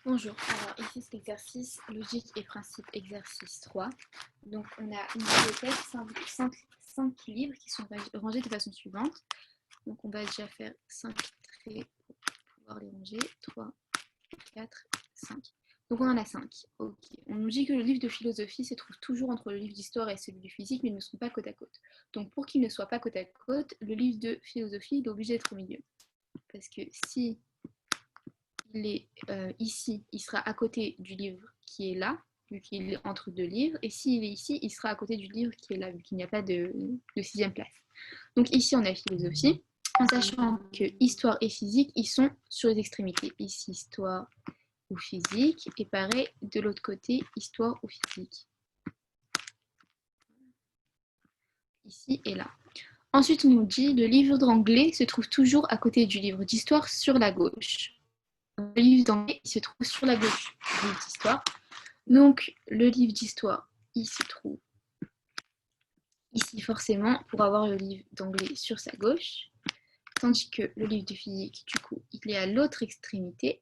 Bonjour, alors ici c'est l'exercice logique et principe exercice 3. Donc on a une bibliothèque, 5 livres qui sont rangés de façon suivante. Donc on va déjà faire 5 traits pour pouvoir les ranger. 3, 4, 5. Donc on en a 5. Ok. On nous dit que le livre de philosophie se trouve toujours entre le livre d'histoire et celui de physique, mais ils ne sont pas côte à côte. Donc pour qu'ils ne soient pas côte à côte, le livre de philosophie est obligé d'être au milieu. Parce que si il est ici, il sera à côté du livre qui est là, vu qu'il est entre deux livres, et s'il est ici, il sera à côté du livre qui est là, vu qu'il n'y a pas de sixième place. Donc ici, on a philosophie, en sachant que histoire et physique, ils sont sur les extrémités. Ici, histoire ou physique, et pareil, de l'autre côté, histoire ou physique. Ici et là. Ensuite, on nous dit le livre d'anglais se trouve toujours à côté du livre d'histoire sur la gauche. Le livre d'anglais, il se trouve sur la gauche du livre d'histoire. Donc, le livre d'histoire, il se trouve ici forcément pour avoir le livre d'anglais sur sa gauche, tandis que le livre de physique, du coup, il est à l'autre extrémité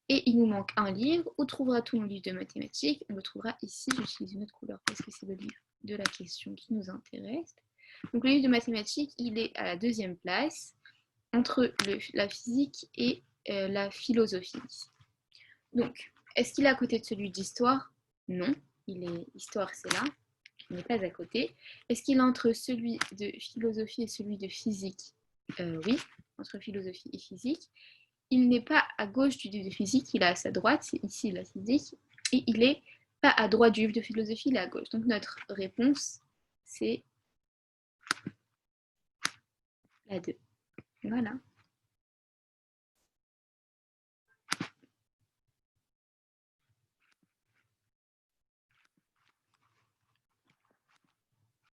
et il nous manque un livre. Où trouvera-t-on le livre de mathématiques? On le trouvera ici, j'utilise une autre couleur parce que c'est le livre de la question qui nous intéresse. Donc, le livre de mathématiques, il est à la deuxième place entre la physique et la philosophie. Donc, est-ce qu'il est à côté de celui d'histoire? Non, il est histoire, c'est là, il n'est pas à côté. Est-ce qu'il est entre celui de philosophie et celui de physique? Oui, entre philosophie et physique. Il n'est pas à gauche du livre de physique, il est à sa droite, c'est ici la physique, et il n'est pas à droite du livre de philosophie, il est à gauche. Donc notre réponse, c'est la 2. Voilà.